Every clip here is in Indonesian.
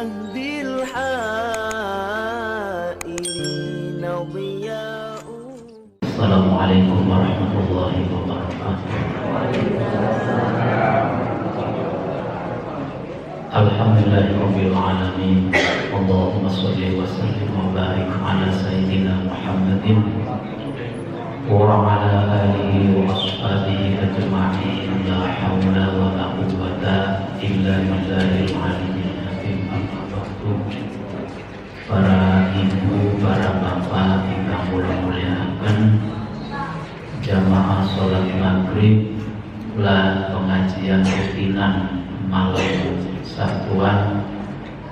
بالحائرين ضياء. السلام عليكم ورحمة الله وبركاته. Alhamdulillah Rabbil Alamin. Allahumma salli wa sallim wa barik ala Sayyidina Muhammadin wa ala alihi wa ashabihi ajma'in. La hawla wa la quwwata illa billahil aliyyil azim. Para ibu, para bapak yang mulia-muliakan, jamaah sholat maghrib lan pengajian rutinan malam Sabtuan,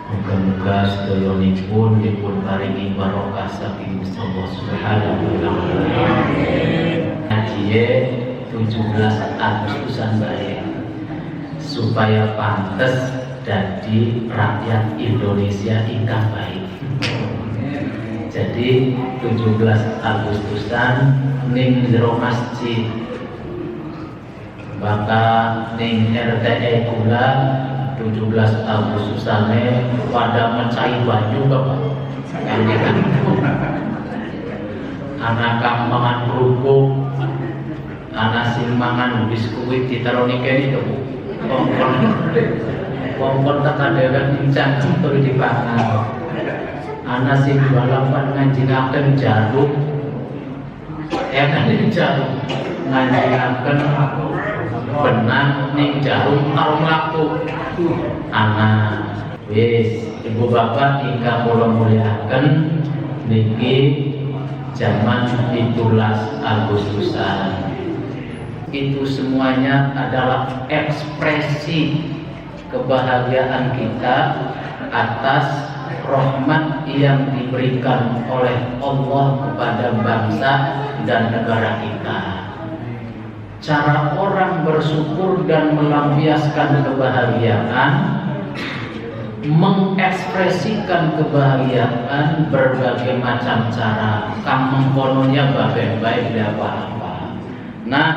moga-moga sedayonipun dipun paringi barokah saking Gusti Allah Subhanahu wa taala. Ngajiye 17 Agustusan bae supaya pantes dadi rakyat Indonesia ingkang baik. Jadi 17 Agustusan ning jero masjid bakal ning RTE kula 17 Agustusane pada mencari banyu Bapak. Anak kang mangan kerupuk, anak sing mangan biskuit ditaruh kene to. Wong-wong tak kaderan pincang tur dipangan. Anak sing balapan nganjingaken jarum. Kan jarum nganjingaken benang ning jarum karo mlaku. Anak wis ibu bapak ingkang kula mulyakaken niki zaman 17 Agustusan. Itu semuanya adalah ekspresi kebahagiaan kita atas rahmat yang diberikan oleh Allah kepada bangsa dan negara kita. Cara orang bersyukur dan melampiaskan kebahagiaan, mengekspresikan kebahagiaan berbagai macam cara. Kang mengkononya baik-baik apa-apa. Nah,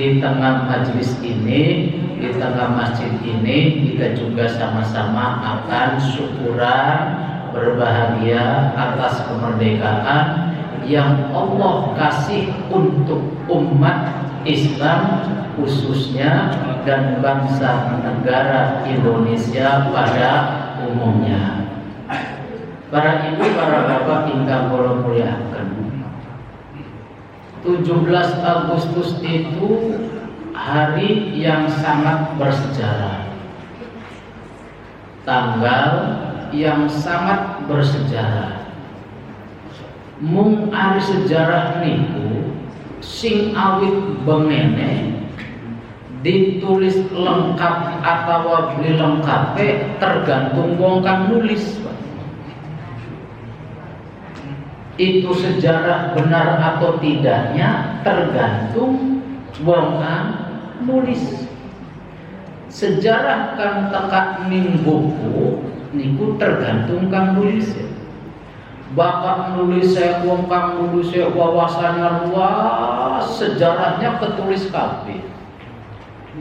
di tengah majelis ini, di tengah masjid ini, kita juga sama-sama akan syukuran berbahagia atas kemerdekaan yang Allah kasih untuk umat Islam khususnya dan bangsa negara Indonesia pada umumnya. Para ibu, para bapak ingkang kula mulyakaken, 17 Agustus itu hari yang sangat bersejarah, tanggal yang sangat bersejarah. Mung ari sejarah niku sing awit bengene ditulis lengkap atau beli lengkape tergantung wong kang nulis. Itu sejarah benar atau tidaknya tergantung wong kang nulis. Sejarah kang tekak ning buku niku tergantung kang nulis. Bapak nulis saya, wong kang nulis saya wawasannya luas, sejarahnya ketulis kabeh.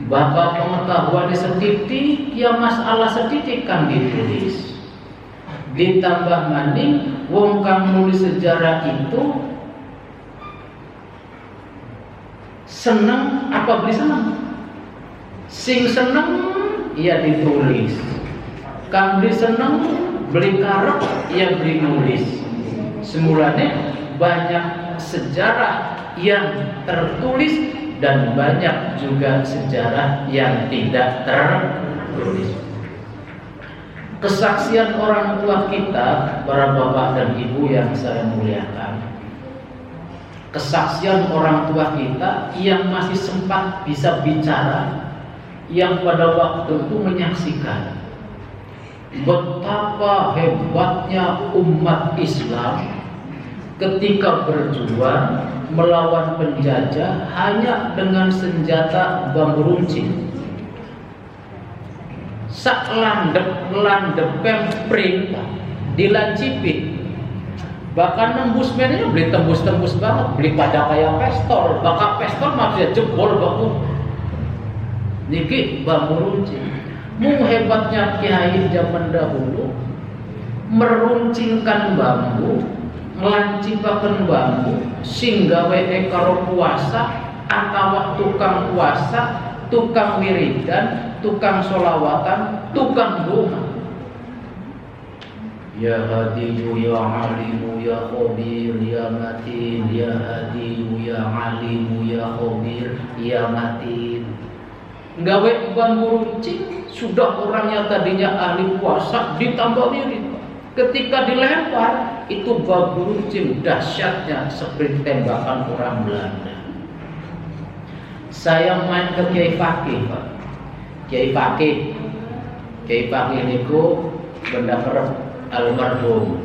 Bapak pengetahuannya setitik, ya masalah setitik kan ditulis. Ditambah maning wong kang nulis sejarah itu seneng apa beli seneng? Sing seneng ya ditulis. Kang beli seneng beli karep ya beli nulis. Semulanya banyak sejarah yang tertulis dan banyak juga sejarah yang tidak tertulis. Kesaksian orang tua kita, para bapak dan ibu yang saya muliakan, kesaksian orang tua kita yang masih sempat bisa bicara, yang pada waktu itu menyaksikan betapa hebatnya umat Islam ketika berjuang melawan penjajah hanya dengan senjata bambu runcing. Sak landep pring dilancipin, bahkan nembus medannya beli tembus banget, beli pada kayak pistol, bakal pistol maksudnya jebol baku niki bambu runcing. Mung hebatnya kiai zaman dahulu meruncingkan bambu, ngelancipaken bambu sehingga wae karo puasa atau tukang puasa, tukang wiridan, tukang sholawatan, tukang doa. Ya hadiyu ya alimu ya khabir ya matin, ya hadiyu ya alimu ya khabir ya matin. Gawe bambu runcing, sudah orangnya tadinya ahli puasa ditambah wirid. Ketika dilempar, itu bambu runcing dahsyatnya seperti tembakan orang Belanda. Saya main ke Kiai Fakih, Pak. Kiai Fakih niku bener almarhum,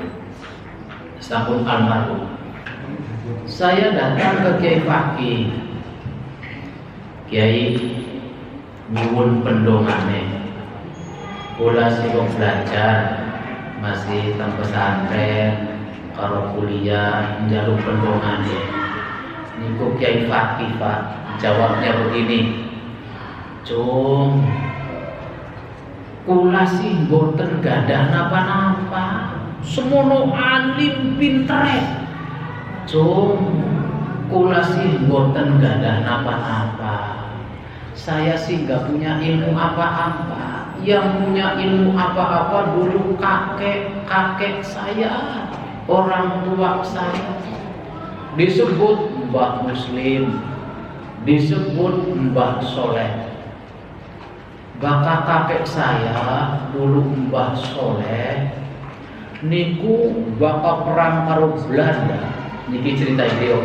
sampun almarhum. Saya datang ke Kiai Fakih. Kiai nyuwun pendongane. Kula sibuk belajar, masih teng pesantren, karo kuliah njaluk pendongane. Niku Kiai Fakih, Pak. Jawabnya begini, Cung, kula sih mboten gadah napa-napa, semono alim pintere. Cung, kula sih mboten gadah napa-napa. Saya sih gak punya ilmu apa-apa. Yang punya ilmu apa-apa dulu kakek saya, orang tua saya. Disebut Mbah Muslim, disebut Mbah Soleh. Bakal kakek saya dulu Mbah Soleh niku bakal perang karo Belanda. Niki cerita beliau.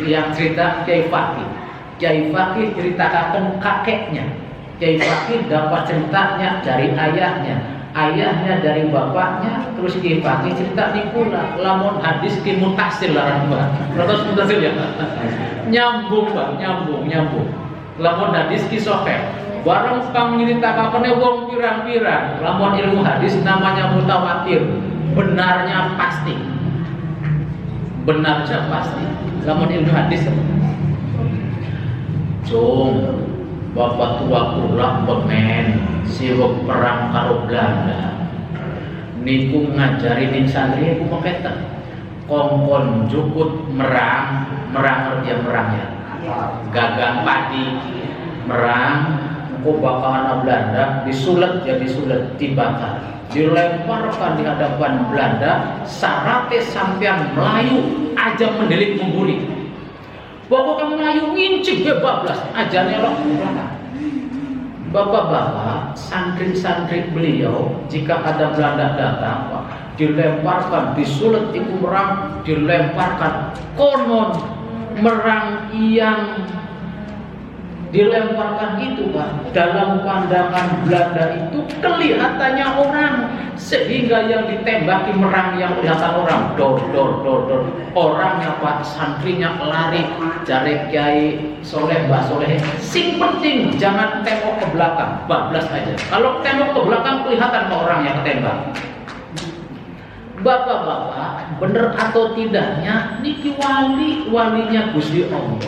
Yang cerita Kiai Fakih. Kiai Fakih ceritakan kakeknya. Kiai Fakih dapat ceritanya dari ayahnya, ayahnya dari bapaknya, terus Kiai Fakih cerita nikula. Lamun hadis ki mutasil lah Mbak. Terus mutasil ya. Nyambung Pak, nyambung. Lamun hadis ki sahih. Barang kang nyritakakane wong pirang-pirang, lamun ilmu hadis namanya mutawatir. Benarnya pasti. Lamun ilmu hadis. Cung, bapak tua kula pemen siwek perang karo Belanda. Niku ngajari ning santri ku meketen. Kongkon jukut merang kerja merangnya. Gagang padi merang ku bakalan Belanda disulet, dibakar, dilemparkan di hadapan Belanda. Sarate sampean Melayu aja mendelik memburi. Bapak Melayu ngincik bablas aja nelok Belanda. Bapak-bapak, santri-santri beliau jika ada Belanda datang, Pak, dilemparkan, disulet iku merang, dilemparkan. Konon merang yang dilemparkan itu, Pak, dalam pandangan Belanda itu kelihatannya orang, sehingga yang ditembaki merang yang kelihatan orang, dor. Orangnya, Pak, santrinya lari, cari Kiai Soleh, Mbah Soleh. Sing penting jangan tengok ke belakang, bablas aja. Kalau tengok ke belakang kelihatan ke orang yang ketembak. Bapak-bapak, bener atau tidaknya niki walinya Gusti Allah.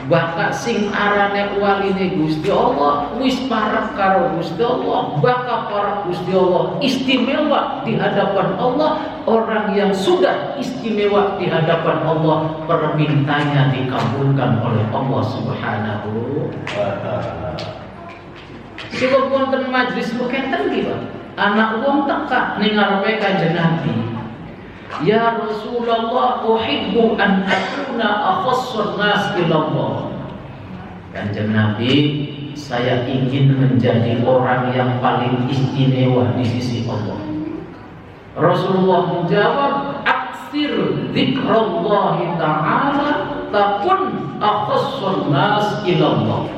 Bakal sing arane waline Gusti Allah wis parek karo Gusti Allah, bakal parek Gusti Allah, istimewa di hadapan Allah. Orang yang sudah istimewa di hadapan Allah, permintaannya dikabulkan oleh Allah Subhanahu wa taala. Sebab wonten majlis meketen iki, Pak. Anak wong teka ning ngarepe Kanjeng Nabi. Ya Rasulullah, uhibbu an akuna akhassun nas ilallah. Kanjeng Nabi, saya ingin menjadi orang yang paling istimewa di sisi Allah. Rasulullah menjawab, aksir dzikrallahi ta'ala takun akhassun nas ilallah.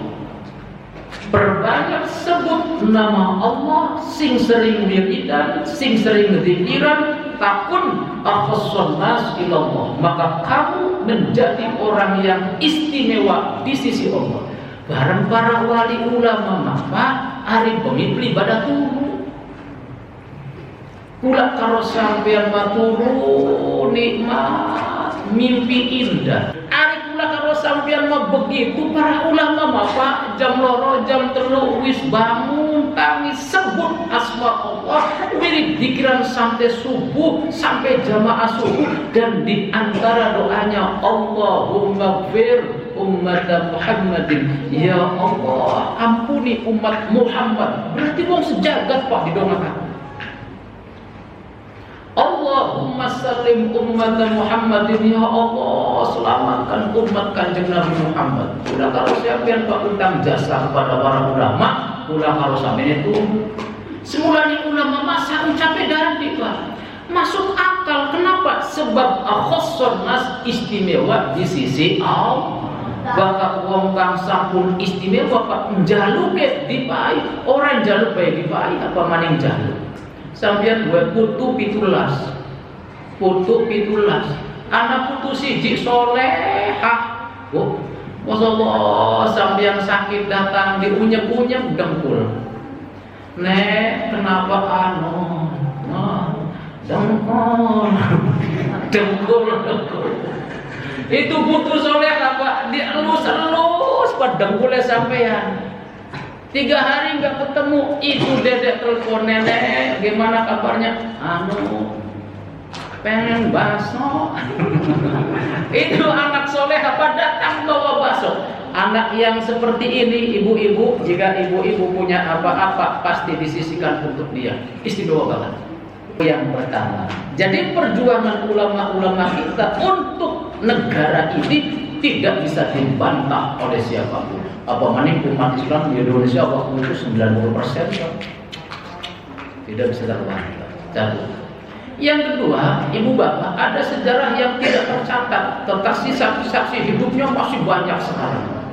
Perbanyak sebut nama Allah, sing sering wiridan, sing sering zikiran, takun akhassun nas ilallah, maka kamu menjadi orang yang istimewa di sisi Allah. Bareng para wali ulama maka ari bengi ibadah turu. Kula karo sampeyan maturu nikmat, mimpi indah. Ari kula karo sampeyan mah begitu para ulama maka jam 2 jam 3 wis bangun datangi, sebut asma Allah, wirid dzikran sampai subuh, sampai jamaah subuh. Dan di antara doanya, Allahumma gfir ummat Muhammadin, ya Allah ampuni umat Muhammad. Berarti wong sejagat Pak didongakan. Allahumma salim ummat Muhammadin, ya Allah selamatkan umat Kanjeng Nabi Muhammad. Udah kalau siapa yang pak utang jasa kepada para ulama, udah kalau sampai itu semula nih ulama masa ucapnya dari Pak masuk akal. Kenapa? Sebab khosson nas istimewa di sisi Allah. Bakal wong kang sampun istimewa Pak njaluke dipai, orang njaluk bae dipai apa maning njaluk. Sampeyan buat putu pitulas, anak putu siji solehah. Oh, masyaallah sampeyan sakit datang diunyek-unyek dengkul. Nek kenapa dengkul. Itu putu solehah Pak, dielus-elus pada dengkulnya sampeyan. 3 hari nggak ketemu, itu dedek telepon nenek, gimana kabarnya? Pengen bakso. Itu anak soleh apa datang bawa bakso. Anak yang seperti ini, ibu-ibu, jika ibu-ibu punya apa-apa pasti disisihkan untuk dia. Istimewa banget. Yang pertama, jadi perjuangan ulama-ulama kita untuk negara ini tidak bisa dibantah oleh siapapun. Apa maning umat Islam di Indonesia waktu itu 90% tidak bisa terbantah. Satu. Yang kedua, ibu bapak, ada sejarah yang tidak tercatat, tetapi saksi-saksi hidupnya masih banyak sekarang.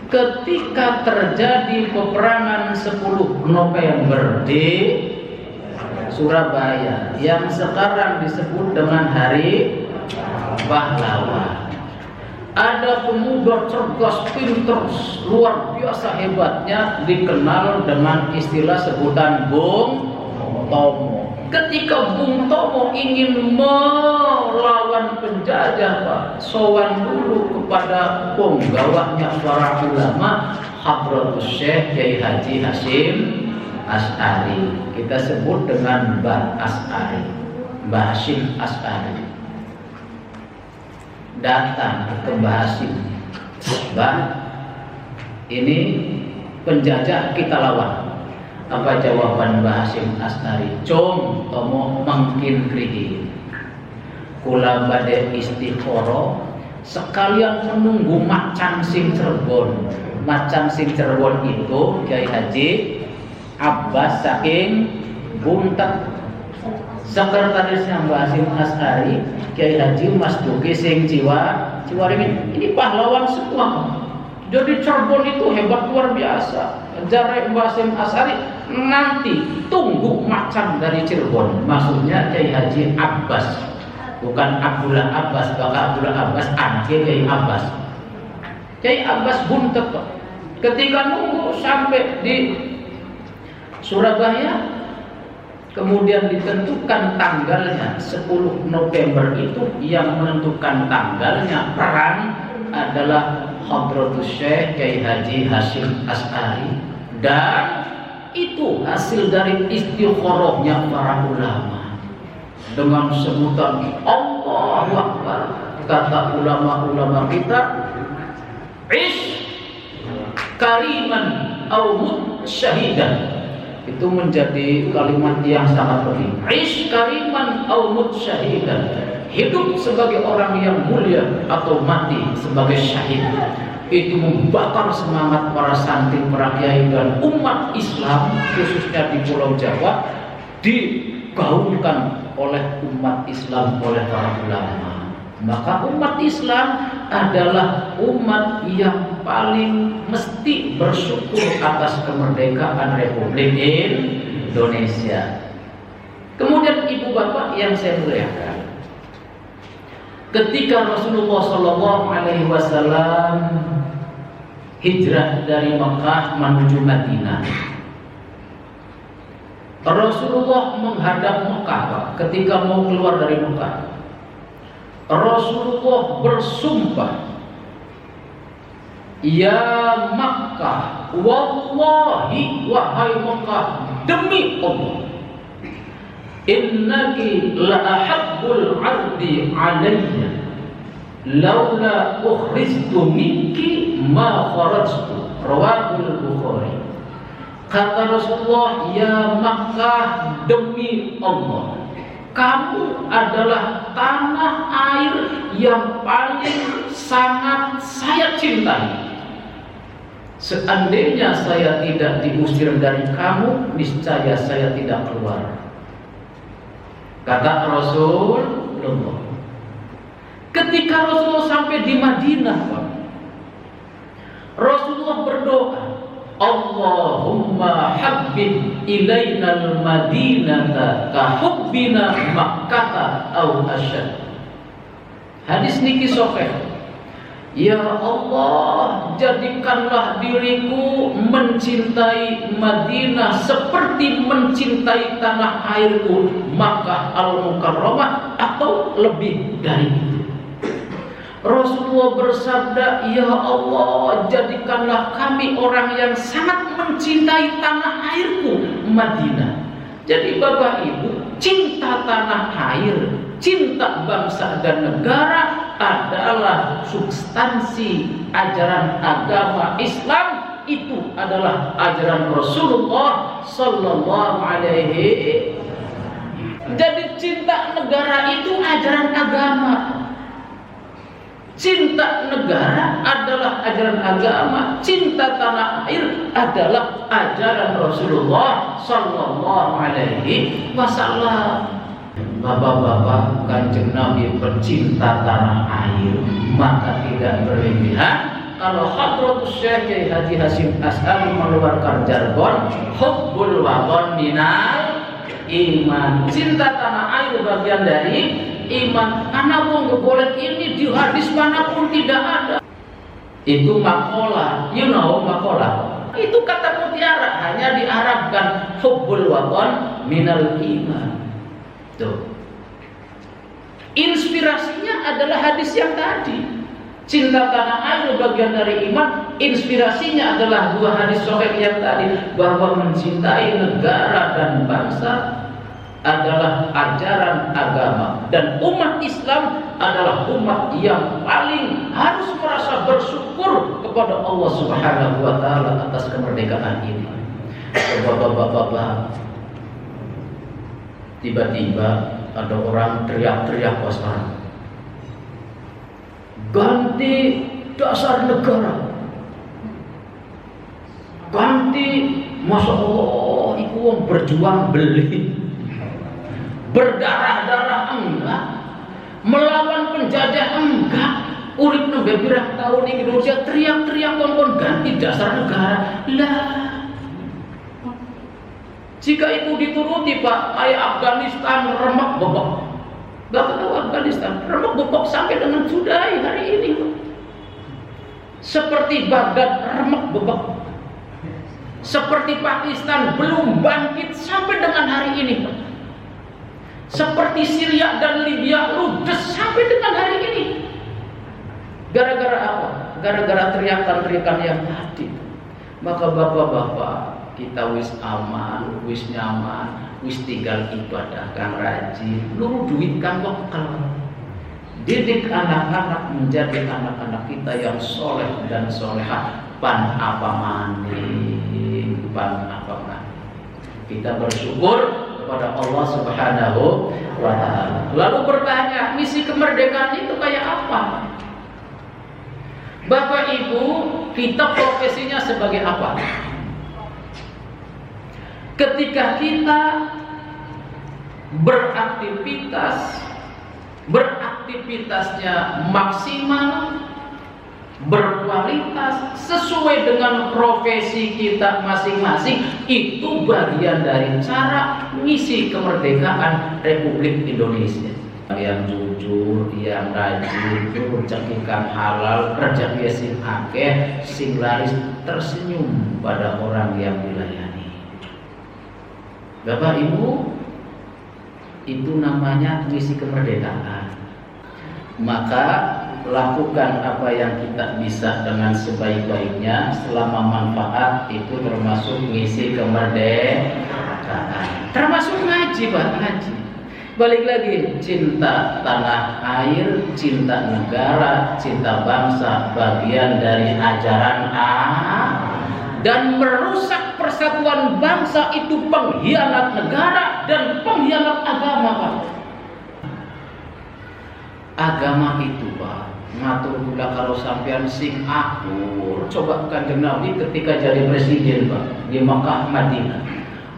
Ketika terjadi peperangan 10 November di Surabaya yang sekarang disebut dengan Hari Pahlawan, ada pemuda cerdas, pintar, luar biasa hebatnya, dikenal dengan istilah sebutan Bung Tomo. Ketika Bung Tomo ingin melawan penjajah Pak, sowan dulu kepada penggawanya para ulama, Hadratus Syekh Kiai Haji Hasyim Asy'ari. Kita sebut dengan Mbah Asy'ari, Mbah Hasyim Asy'ari. Datang ke Mbah Hasyim, Mbah, ini penjajah kita lawan. Apa jawaban Mbah Hasyim Asy'ari? Cung tomo mangkin krihi, kula badhe istikharah sekalian menunggu macan sing Cirebon. Macan sing Cirebon itu Kiai Haji Abbas saking Buntet. Sekretarisnya Mbah Hasyim Asy'ari Kiai Haji Mas Duki sing Ciwaringin. Ini pahlawan semua. Jadi Cirebon itu hebat luar biasa. Jare Mbah Hasyim Asy'ari, nanti tunggu macan dari Cirebon. Maksudnya Kiai Haji Abbas, bukan Abdullah Abbas. Bakal Abdullah Abbas anaknya Kiai Abbas. Kiai Abbas Buntet. Ketika nunggu sampai di Surabaya, kemudian ditentukan tanggalnya 10 November itu yang menentukan tanggalnya perang adalah Hadratus Syekh Kiai Haji Hasyim Asy'ari, dan itu hasil dari istikharahnya para ulama dengan sebutan Allahu Akbar. Kata ulama-ulama kita, ish kariman au mut syahidan. Itu menjadi kalimat yang sangat penting. Ish kariman au mut syahidan. Hidup sebagai orang yang mulia atau mati sebagai syahid. Itu membakar semangat para santri, para kiai dan umat Islam khususnya di Pulau Jawa, digaungkan oleh umat Islam, oleh para ulama. Maka umat Islam adalah umat yang paling mesti bersyukur atas kemerdekaan Republik Indonesia. Kemudian ibu bapak yang saya muliakan, ketika Rasulullah SAW hijrah dari Mekah menuju Madinah, Rasulullah menghadap Mekah Pak. Ketika mau keluar dari Mekah, Rasulullah bersumpah, ya Makkah wallahi wahai Mekah, demi Allah, innaki la ahabbul ardi alayya laula ukhrijtu minki ma kharajtu. Rawahul Bukhari. Kata Rasulullah, ya Makkah, demi Allah, kamu adalah tanah air yang paling sangat saya cintai. Seandainya saya tidak diusir dari kamu, niscaya saya tidak keluar. Kata Rasulullah. Ketika Rasulullah sampai di Madinah, Pak, Rasulullah berdoa, Allahumma habbib ilainal madinata ka hubbina Makkah aw asyad. Hadis niki sahih. Ya Allah, jadikanlah diriku mencintai Madinah seperti mencintai tanah airku Makkah al-Mukarramah atau lebih dari itu. Rasulullah bersabda, ya Allah, jadikanlah kami orang yang sangat mencintai tanah airku Madinah. Jadi Bapak Ibu, cinta tanah air, cinta bangsa dan negara adalah substansi ajaran agama Islam. Itu adalah ajaran Rasulullah Sallallahu Alaihi. Jadi cinta negara itu ajaran agama. Cinta negara adalah ajaran agama, cinta tanah air adalah ajaran Rasulullah Sallallahu Alaihi Wasallam. Bapak-bapak, Kanjeng Nabi pecinta tanah air, maka tidak berlebihan kalau Hadratus Syekh Haji Hasyim Asy'ari mengeluarkan jargon hubbul watan minal iman. Cinta tanah air bagian dari iman. Karena wong golek ini di hadis manapun tidak ada. Itu maqalah, you know maqalah. Itu kata mutiara, hanya diarabkan hubbul watan minal iman. Tuh. Inspirasinya adalah hadis yang tadi. Cinta tanah air bagian dari iman. Inspirasinya adalah dua hadis sahih yang tadi, bahwa mencintai negara dan bangsa adalah ajaran agama, dan umat Islam adalah umat yang paling harus merasa bersyukur kepada Allah Subhanahu wa taala atas kemerdekaan ini. Bapak-bapak, tiba-tiba ada orang teriak-teriak was-was, ganti dasar negara, ganti, masya Allah, itu wong berjuang beli, berdarah-darah enggak, melawan penjajah enggak, urip nembe pirang tahun ing Indonesia teriak-teriak kon ganti dasar negara. Lah, jika itu dituruti Pak, kayak Afghanistan remek bebek. Bapak tahu Afghanistan remek bebek sampai dengan sudah hari ini Pak. Seperti Baghdad remek bebek. Seperti Pakistan belum bangkit sampai dengan hari ini Pak. Seperti Syria dan Libya ludes sampai dengan hari ini. Gara-gara apa? Gara-gara teriakan-teriakan yang tadi. Maka bapak-bapak, kita wis aman, wis nyaman, wis tinggal ibadah kang rajin, luru duit kang bekal. Didik anak-anak menjadi anak-anak kita yang soleh dan solehah. Pan apa maning, pan apa maning. Kita bersyukur kepada Allah Subhanahu wa ta'ala. Lalu bertanya, misi kemerdekaan itu kayak apa? Bapak Ibu, kita profesinya sebagai apa? Ketika kita beraktivitasnya maksimal, berkualitas, sesuai dengan profesi kita masing-masing, itu bagian dari cara misi kemerdekaan Republik Indonesia. Yang jujur, yang rajin, rezeki kang halal, rezeki sing akeh, sing laris, tersenyum pada orang yang dilayani. Bapak Ibu, itu namanya misi kemerdekaan. Maka lakukan apa yang kita bisa dengan sebaik-baiknya selama manfaat itu termasuk misi kemerdekaan. Termasuk ngaji, Pak, ngaji. Balik lagi, cinta tanah air, cinta negara, cinta bangsa, bagian dari ajaran dan merusak persatuan bangsa itu pengkhianat negara dan pengkhianat agama, Pak. Agama itu, Pak, ngatur gula kalau sampean sing akur. Coba Kanjeng Nabi ketika jadi presiden, Pak, di Makkah Madinah.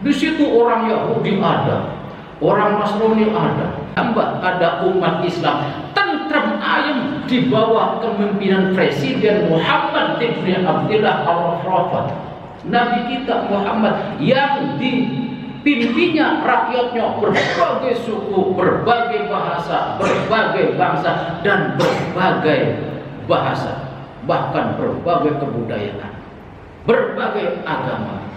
Di situ orang Yahudi ada, orang Nasrani ada, tambah ada umat Islam tentrem ayem di bawah kepemimpinan Presiden Muhammad bin Abdullah al-Rafat. Nabi kita Muhammad yang dipimpinnya rakyatnya berbagai suku, berbagai bahasa, berbagai bangsa dan berbagai bahasa, bahkan berbagai kebudayaan, berbagai agama,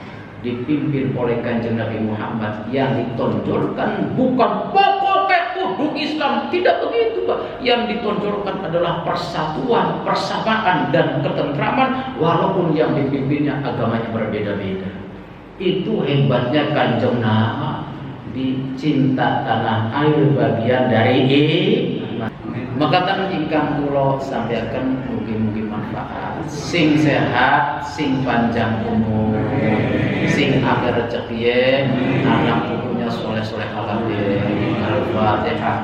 dipimpin oleh Kanjeng Nabi Muhammad yang ditonjolkan bukan pokoknya kudu Islam, tidak begitu, Pak. Yang ditonjolkan adalah persatuan, persamaan dan ketentraman walaupun yang dipimpinnya agamanya berbeda-beda. Itu hebatnya Kanjeng Nabi, cinta tanah air bagian dari maka tan ingkang kula sampaikan mugi-mugi manfaat, sing sehat, sing panjang umur, sing akeh rezeki, anak putunya soleh-soleh kabeh. Al-Fatihah.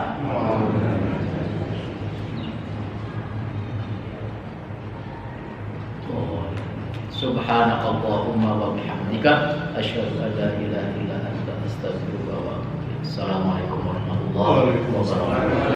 Subhanakallahumma wa bihamdika asyhadu an la ilaha illa anta astaghfiruka wa atubu ilaik. Assalamualaikum warahmatullahi wabarakatuh.